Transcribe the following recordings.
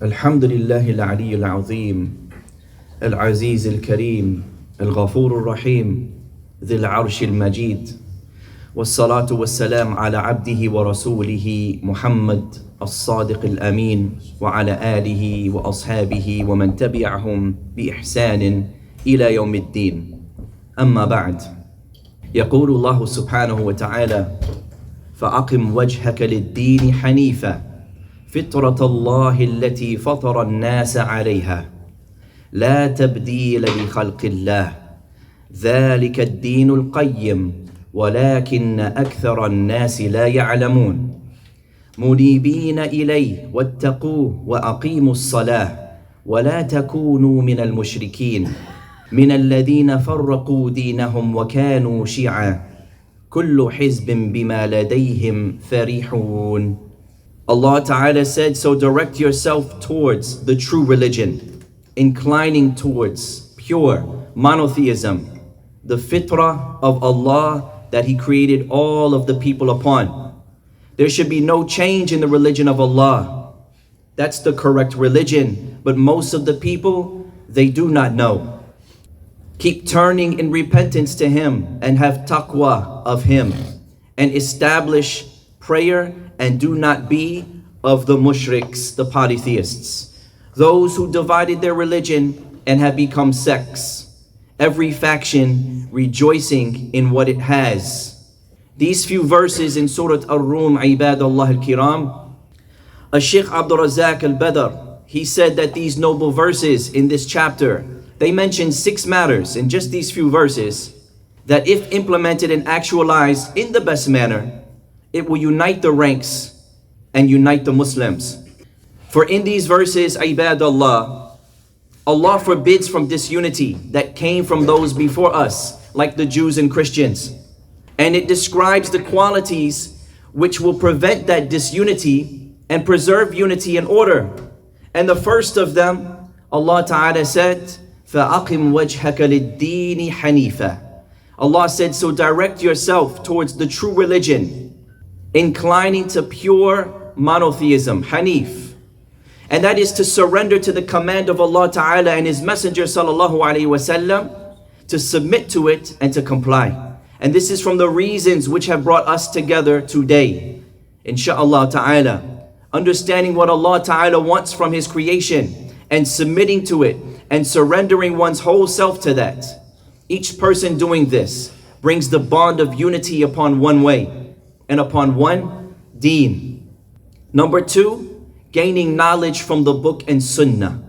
الحمد لله العلي العظيم العزيز الكريم الغفور الرحيم ذي العرش المجيد والصلاة والسلام على عبده ورسوله محمد الصادق الأمين وعلى آله وأصحابه ومن تبعهم بإحسان إلى يوم الدين. أما بعد، يقول الله سبحانه وتعالى: فأقم وجهك للدين حنيفا فطرة الله التي فطر الناس عليها لا تبديل لخلق الله ذلك الدين القيم ولكن أكثر الناس لا يعلمون منيبين إليه واتقوه وأقيموا الصلاة ولا تكونوا من المشركين من الذين فرقوا دينهم وكانوا شيعا كل حزب بما لديهم فرحون. Allah Ta'ala said, so direct yourself towards the true religion, inclining towards pure monotheism, the fitrah of Allah that He created all of the people upon. There should be no change in the religion of Allah. That's the correct religion, but most of the people, they do not know. Keep turning in repentance to Him and have taqwa of Him, and establish prayer, and do not be of the mushriks, the polytheists, those who divided their religion and have become sects, every faction rejoicing in what it has. These few verses in Surah Ar-Rum, Ibadallah al-Kiram, Sheikh Abdul Razak al-Badr, he said that these noble verses in this chapter, they mention 6 matters in just these few verses that if implemented and actualized in the best manner, it will unite the ranks and unite the Muslims. For in these verses, Ibadallah, Allah forbids from disunity that came from those before us, like the Jews and Christians. And it describes the qualities which will prevent that disunity and preserve unity and order. And the first of them, Allah Ta'ala said, فَأَقِمْ وَجْهَكَ لِلدِّينِ حَنِيفًا. Allah said, so direct yourself towards the true religion, inclining to pure monotheism, Hanif. And that is to surrender to the command of Allah Ta'ala and His Messenger Sallallahu Alaihi Wasallam, to submit to it and to comply. And this is from the reasons which have brought us together today, Insha'Allah Ta'ala. Understanding what Allah Ta'ala wants from His creation and submitting to it and surrendering one's whole self to that. Each person doing this brings the bond of unity upon one way and upon one deen. Number 2, gaining knowledge from the book and sunnah.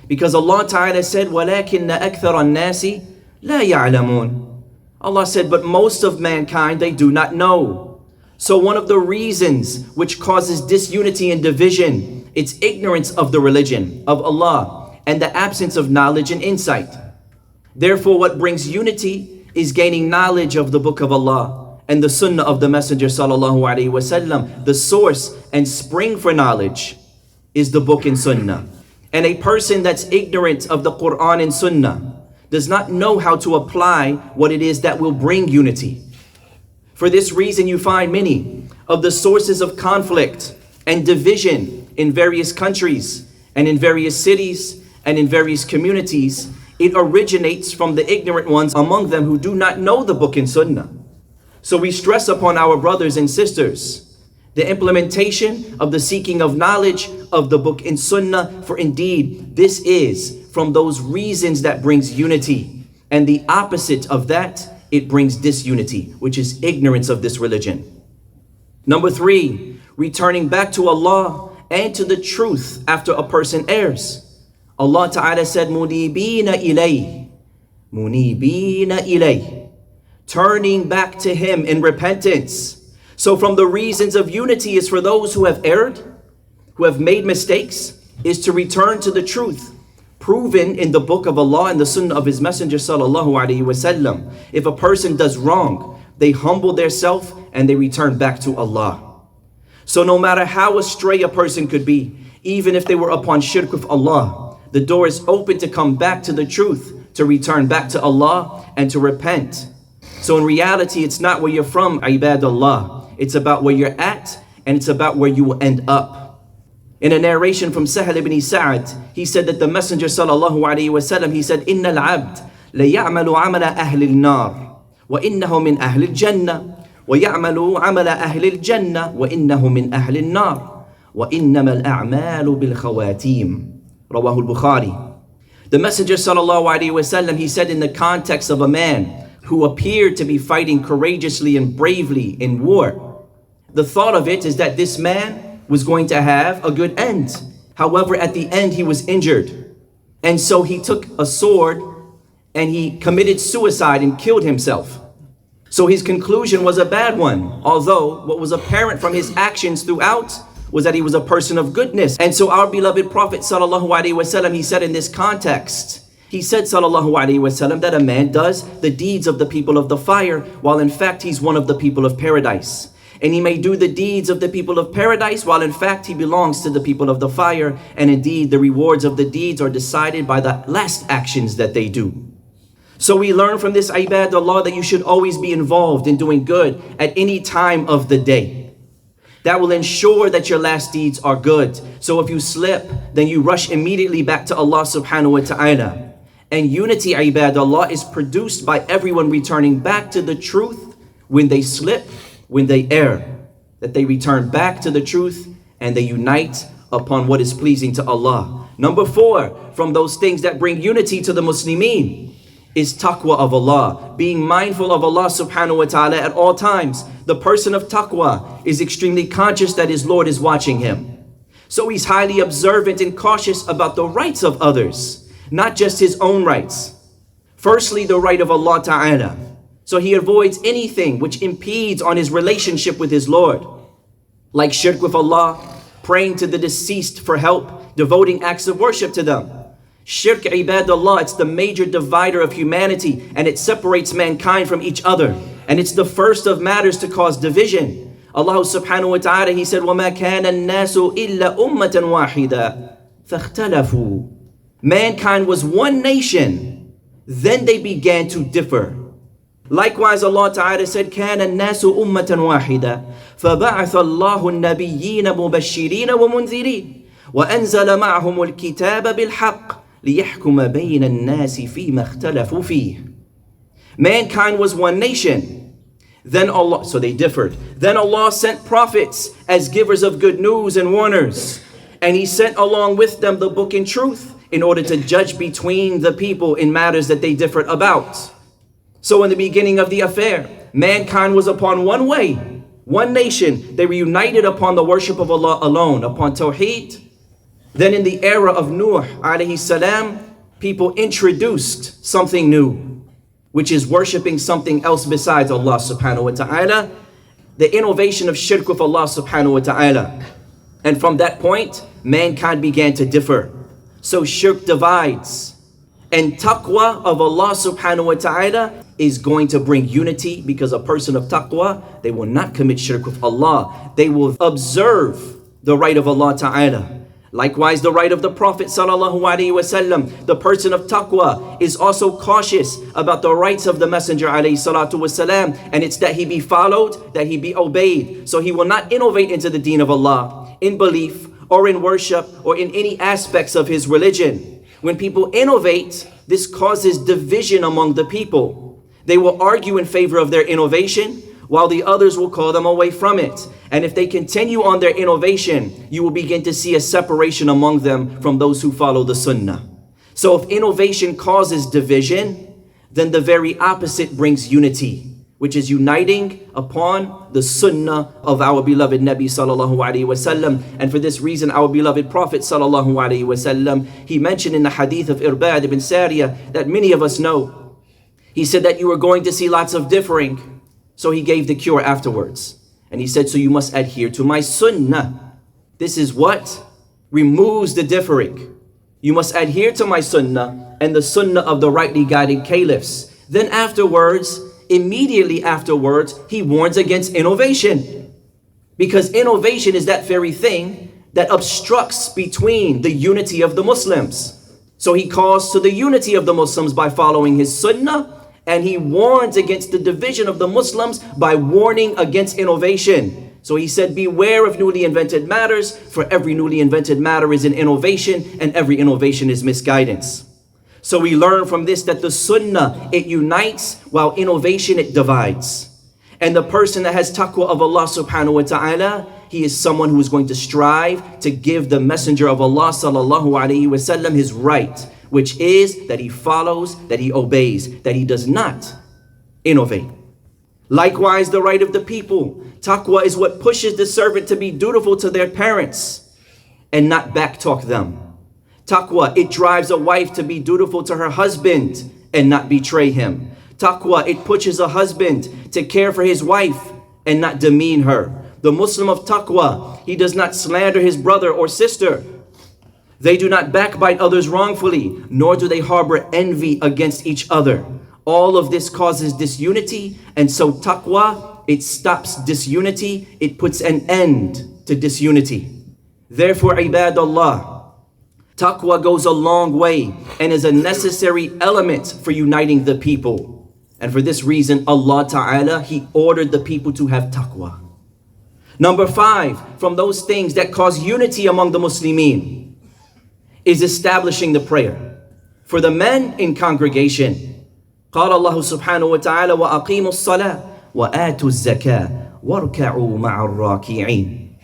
Because Allah Ta'ala said, وَلَكِنَّ أَكْثَرَ النَّاسِ لَا يَعْلَمُونَ. Allah said, but most of mankind, they do not know. So one of the reasons which causes disunity and division, it's ignorance of the religion of Allah and the absence of knowledge and insight. Therefore, what brings unity is gaining knowledge of the book of Allah and the sunnah of the Messenger Sallallahu Alaihi Wasallam. The source and spring for knowledge is the book and sunnah. And a person that's ignorant of the Quran and sunnah does not know how to apply what it is that will bring unity. For this reason, you find many of the sources of conflict and division in various countries and in various cities and in various communities. It originates from the ignorant ones among them who do not know the book and sunnah. So we stress upon our brothers and sisters the implementation of the seeking of knowledge of the book and sunnah, for indeed this is from those reasons that brings unity, and the opposite of that, it brings disunity, which is ignorance of this religion. Number 3, returning back to Allah and to the truth after a person errs. Allah Ta'ala said, Munibina ilayh, Munibina ilayh, turning back to Him in repentance. So from the reasons of unity is for those who have erred, who have made mistakes, is to return to the truth, proven in the book of Allah and the sunnah of His Messenger Sallallahu Alaihi Wasallam. If a person does wrong, they humble themselves and they return back to Allah. So no matter how astray a person could be, even if they were upon shirk with Allah, the door is open to come back to the truth, to return back to Allah and to repent. So in reality, it's not where you're from, ibadallah. It's about where you're at, and it's about where you will end up. In a narration from Sahal ibn Sa'ad, he said that the Messenger sallallahu alayhi wa sallam, he said, إِنَّ الْعَبْدِ لَيَعْمَلُ عَمَلَ أَهْلِ النَّارِ وَإِنَّهُ مِنْ أَهْلِ الْجَنَّةِ وَيَعْمَلُ عَمَلَ أَهْلِ الْجَنَّةِ وَإِنَّهُ مِنْ أَهْلِ النَّارِ وَإِنَّمَا الْأَعْمَالُ بِالْخَوَاتِيمِ Rawahul Bukhari. The Messenger sallallahu alayhi wa sallam, he said in the context of a man who appeared to be fighting courageously and bravely in war, the thought of it is that this man was going to have a good end. However, at the end he was injured. And so he took a sword and he committed suicide and killed himself. So his conclusion was a bad one, although what was apparent from his actions throughout was that he was a person of goodness. And so our beloved Prophet sallallahu alaihi wasallam, he said in this context, he said sallallahu alaihi wasallam that a man does the deeds of the people of the fire, while in fact he's one of the people of paradise. And he may do the deeds of the people of paradise, while in fact he belongs to the people of the fire. And indeed the rewards of the deeds are decided by the last actions that they do. So we learn from this ibadallah that you should always be involved in doing good at any time of the day. That will ensure that your last deeds are good. So if you slip, then you rush immediately back to Allah subhanahu wa ta'ala. And unity ibadallah is produced by everyone returning back to the truth when they slip, when they err. That they return back to the truth and they unite upon what is pleasing to Allah. Number 4, from those things that bring unity to the Muslimin is taqwa of Allah, being mindful of Allah subhanahu wa ta'ala at all times. The person of taqwa is extremely conscious that his Lord is watching him. So he's highly observant and cautious about the rights of others, not just his own rights. Firstly, the right of Allah ta'ala. So he avoids anything which impedes on his relationship with his Lord, like shirk with Allah, praying to the deceased for help, devoting acts of worship to them. Shirk ibadallah, it's the major divider of humanity, and it separates mankind from each other. And it's the first of matters to cause division. Allah subhanahu wa ta'ala, he said, وَمَا كَانَ النَّاسُ إِلَّا أُمَّةً وَاحِدًا فَاخْتَلَفُوا. Mankind was one nation, then they began to differ. Likewise, Allah Ta'ala said, كَانَ النَّاسُ أُمَّةً وَاحِدًا فَبَعَثَ اللَّهُ النَّبِيِّينَ مُبَشِّرِينَ وَمُنذِرِينَ وَأَنزَلَ مَعَهُمُ الْكِتَابَ بِالْحَقِّ لِيَحْكُمَ بَيْنَ النَّاسِ فِيمَا اخْتَلَفُوا فِيهِ. Mankind was one nation. Then Allah, so they differed. Then Allah sent prophets as givers of good news and warners. And He sent along with them the book and truth in order to judge between the people in matters that they differed about. So in the beginning of the affair, mankind was upon one way, one nation. They were united upon the worship of Allah alone, upon Tawheed. Then in the era of Nuh alayhi salam, people introduced something new, which is worshipping something else besides Allah subhanahu wa ta'ala. The innovation of shirk with Allah subhanahu wa ta'ala. And from that point, mankind began to differ. So shirk divides. And taqwa of Allah subhanahu wa ta'ala is going to bring unity, because a person of taqwa, they will not commit shirk with Allah. They will observe the right of Allah ta'ala. Likewise, the right of the Prophet sallallahu alaihi wasallam. The person of taqwa is also cautious about the rights of the Messenger alayhi salatu wasalam, and it's that he be followed, that he be obeyed. So he will not innovate into the deen of Allah in belief or in worship or in any aspects of his religion. When people innovate, this causes division among the people. They will argue in favor of their innovation, while the others will call them away from it. And if they continue on their innovation, you will begin to see a separation among them from those who follow the sunnah. So if innovation causes division, then the very opposite brings unity, which is uniting upon the sunnah of our beloved Nabi sallallahu alaihi wasallam. And for this reason, our beloved Prophet sallallahu alaihi wasallam, he mentioned in the hadith of Irbad ibn Sariyah that many of us know. He said that you are going to see lots of differing. So he gave the cure afterwards. And he said, so you must adhere to my sunnah. This is what removes the differing. You must adhere to my sunnah and the sunnah of the rightly guided caliphs. Then afterwards, immediately afterwards, he warns against innovation. Because innovation is that very thing that obstructs between the unity of the Muslims. So he calls to the unity of the Muslims by following his sunnah. And he warns against the division of the Muslims by warning against innovation. So he said, beware of newly invented matters, for every newly invented matter is an innovation, and every innovation is misguidance. So we learn from this that the sunnah, it unites, while innovation, it divides. And the person that has taqwa of Allah subhanahu wa ta'ala, he is someone who is going to strive to give the messenger of Allah sallallahu alayhi wa sallam his right, which is that he follows, that he obeys, that he does not innovate. Likewise, the right of the people. Taqwa is what pushes the servant to be dutiful to their parents and not backtalk them. Taqwa, it drives a wife to be dutiful to her husband and not betray him. Taqwa, it pushes a husband to care for his wife and not demean her. The Muslim of taqwa, he does not slander his brother or sister. They do not backbite others wrongfully, nor do they harbor envy against each other. All of this causes disunity, and so taqwa, it stops disunity, it puts an end to disunity. Therefore, ibadallah, taqwa goes a long way and is a necessary element for uniting the people. And for this reason, Allah Ta'ala, He ordered the people to have taqwa. Number 5, from those things that cause unity among the Muslimin is establishing the prayer. For the men in congregation, قال الله سبحانه وتعالى وأقيموا الصلاة وآتوا الزكاة واركعوا مع الراكعين.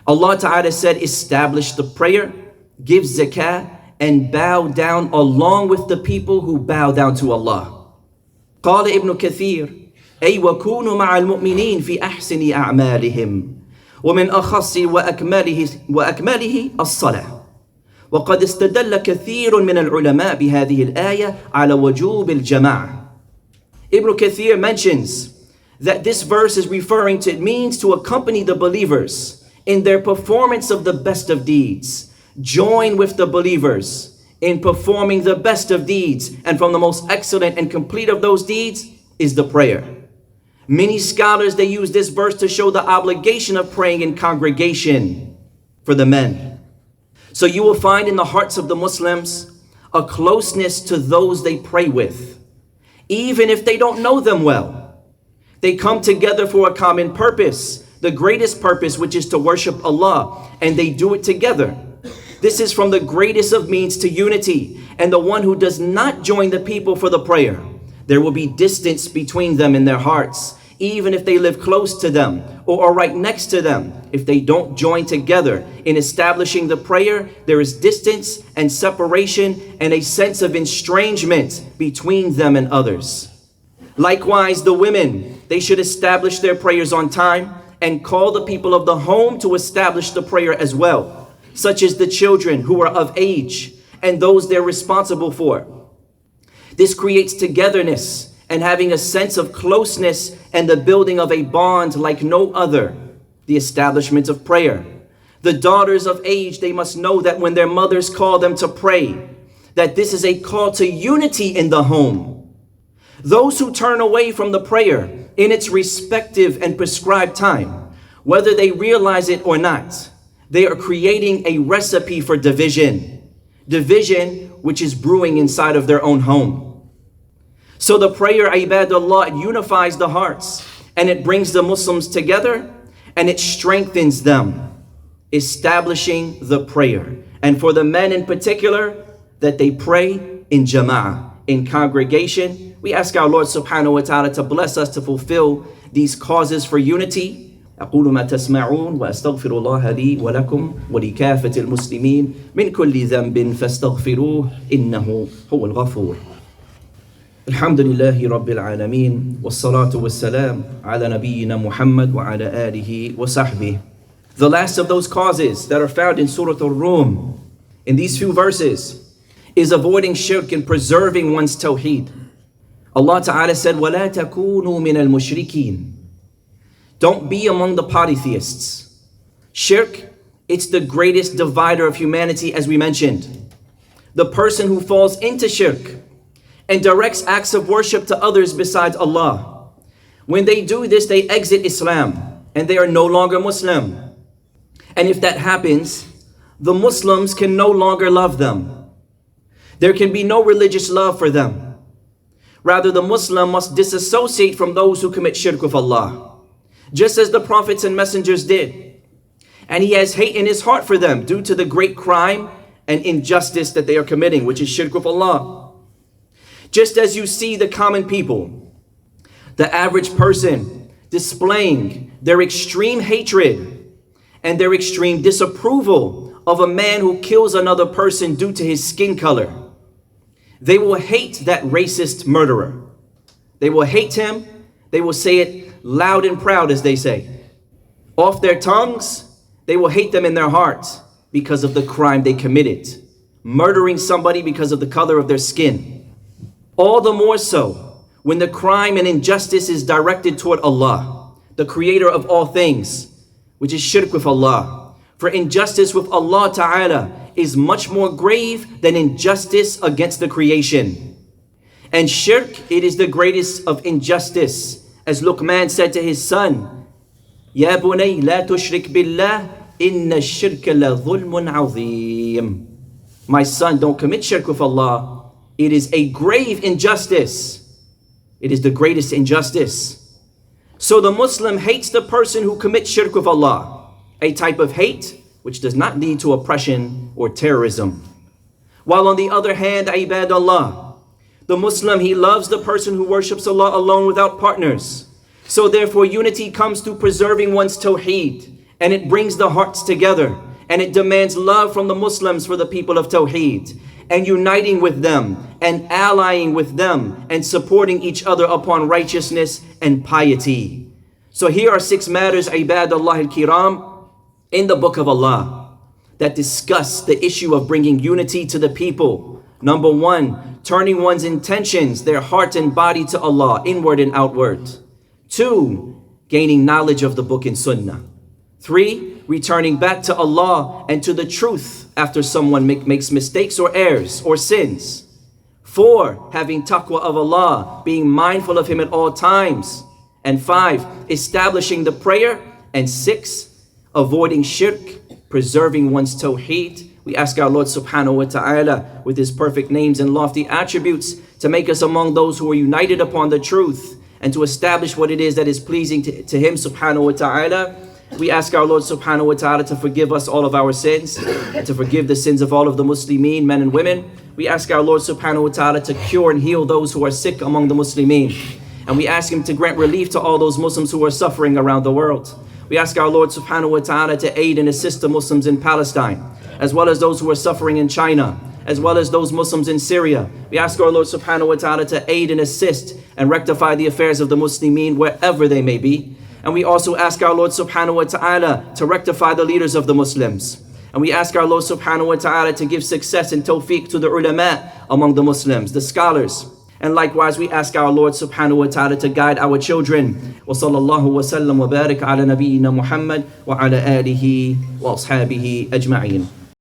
Allah Ta'ala said, establish the prayer, give zakah, and bow down along with the people who bow down to Allah. قال ابن كثير أي وكونوا مع المؤمنين في أحسن أعمالهم ومن أخص وأكمله الصلاة. وقد استدل كثير من العلماء بهذه الآية على وجوب الجماعة. Ibn Kathir mentions that this verse is referring to, it means to accompany the believers in their performance of the best of deeds. Join with the believers in performing the best of deeds, and from the most excellent and complete of those deeds is the prayer. Many scholars, they use this verse to show the obligation of praying in congregation for the men. So you will find in the hearts of the Muslims a closeness to those they pray with, even if they don't know them well. They come together for a common purpose, the greatest purpose, which is to worship Allah, and they do it together. This is from the greatest of means to unity. And the one who does not join the people for the prayer, there will be distance between them in their hearts, even if they live close to them or are right next to them. If they don't join together in establishing the prayer, there is distance and separation and a sense of estrangement between them and others. Likewise, the women, they should establish their prayers on time and call the people of the home to establish the prayer as well, such as the children who are of age and those they're responsible for. This creates togetherness and having a sense of closeness and the building of a bond like no other, the establishment of prayer. The daughters of age, they must know that when their mothers call them to pray, that this is a call to unity in the home. Those who turn away from the prayer in its respective and prescribed time, whether they realize it or not, they are creating a recipe for division. Division which is brewing inside of their own home. So the prayer, ibadallah, it unifies the hearts and it brings the Muslims together and it strengthens them. Establishing the prayer. And for the men in particular, that they pray in jama'ah, in congregation. We ask our Lord subhanahu wa ta'ala to bless us to fulfill these causes for unity. أقول ما تسمعون وأستغفر الله لي ولكم ولكافة المسلمين من كل ذنب فاستغفروه إنه هو الغفور. الحمد لله رب العالمين والصلاة والسلام على نبينا محمد وعلى آله وصحبه. The last of those causes that are found in Surah Ar-Rum, in these few verses, is avoiding shirk and preserving one's tawheed. Allah Ta'ala said, وَلَا تَكُونُوا مِنَ الْمُشْرِكِينَ. Don't be among the polytheists. Shirk, it's the greatest divider of humanity, as we mentioned. The person who falls into shirk and directs acts of worship to others besides Allah, when they do this, they exit Islam and they are no longer Muslim. And if that happens, the Muslims can no longer love them. There can be no religious love for them. Rather, the Muslim must disassociate from those who commit shirk with Allah. just as the prophets and messengers did. And he has hate in his heart for them due to the great crime and injustice that they are committing, which is shirk with Allah. Just as you see the common people, the average person, displaying their extreme hatred and their extreme disapproval of a man who kills another person due to his skin color. They will hate that racist murderer. They will hate him. They will say it loud and proud, as they say. Off their tongues, they will hate them in their hearts because of the crime they committed, murdering somebody because of the color of their skin. All the more so when the crime and injustice is directed toward Allah, the creator of all things, which is shirk with Allah. For injustice with Allah Ta'ala is much more grave than injustice against the creation. And shirk, it is the greatest of injustice. As Luqman said to his son, Ya bunay la tushrik billah, inna shirka la dhulmun azim. My son, don't commit shirk with Allah. It is a grave injustice. It is the greatest injustice. So the Muslim hates the person who commits shirk with Allah, a type of hate which does not lead to oppression or terrorism. While on the other hand, ibadallah, the Muslim, he loves the person who worships Allah alone without partners. So therefore unity comes through preserving one's tawheed, and it brings the hearts together, and it demands love from the Muslims for the people of tawheed, and uniting with them, and allying with them, and supporting each other upon righteousness and piety. So here are 6 matters, ibadallah al-kiram, in the book of Allah that discuss the issue of bringing unity to the people. Number 1, turning one's intentions, their heart and body to Allah, inward and outward. 2, gaining knowledge of the book and sunnah. 3, returning back to Allah and to the truth after someone makes mistakes or errs or sins. 4, having taqwa of Allah, being mindful of Him at all times. And 5, establishing the prayer. And 6, avoiding shirk, preserving one's tawheed. We ask our Lord subhanahu wa ta'ala with His perfect names and lofty attributes to make us among those who are united upon the truth and to establish what it is that is pleasing to Him subhanahu wa ta'ala. We ask our Lord subhanahu wa ta'ala to forgive us all of our sins and to forgive the sins of all of the Muslimin, men and women. We ask our Lord subhanahu wa ta'ala to cure and heal those who are sick among the Muslimin. And we ask Him to grant relief to all those Muslims who are suffering around the world. We ask our Lord subhanahu wa ta'ala to aid and assist the Muslims in Palestine, as well as those who are suffering in China, as well as those Muslims in Syria. We ask our Lord subhanahu wa ta'ala to aid and assist and rectify the affairs of the Muslimin wherever they may be. And we also ask our Lord subhanahu wa ta'ala to rectify the leaders of the Muslims. And we ask our Lord subhanahu wa ta'ala to give success and tawfiq to the ulama among the Muslims, the scholars. And likewise, we ask our Lord subhanahu wa ta'ala to guide our children. Wa sallallahu wa sallam wa barik ala nabiyyina Muhammad wa ala alihi wa ashabihi ajma'in.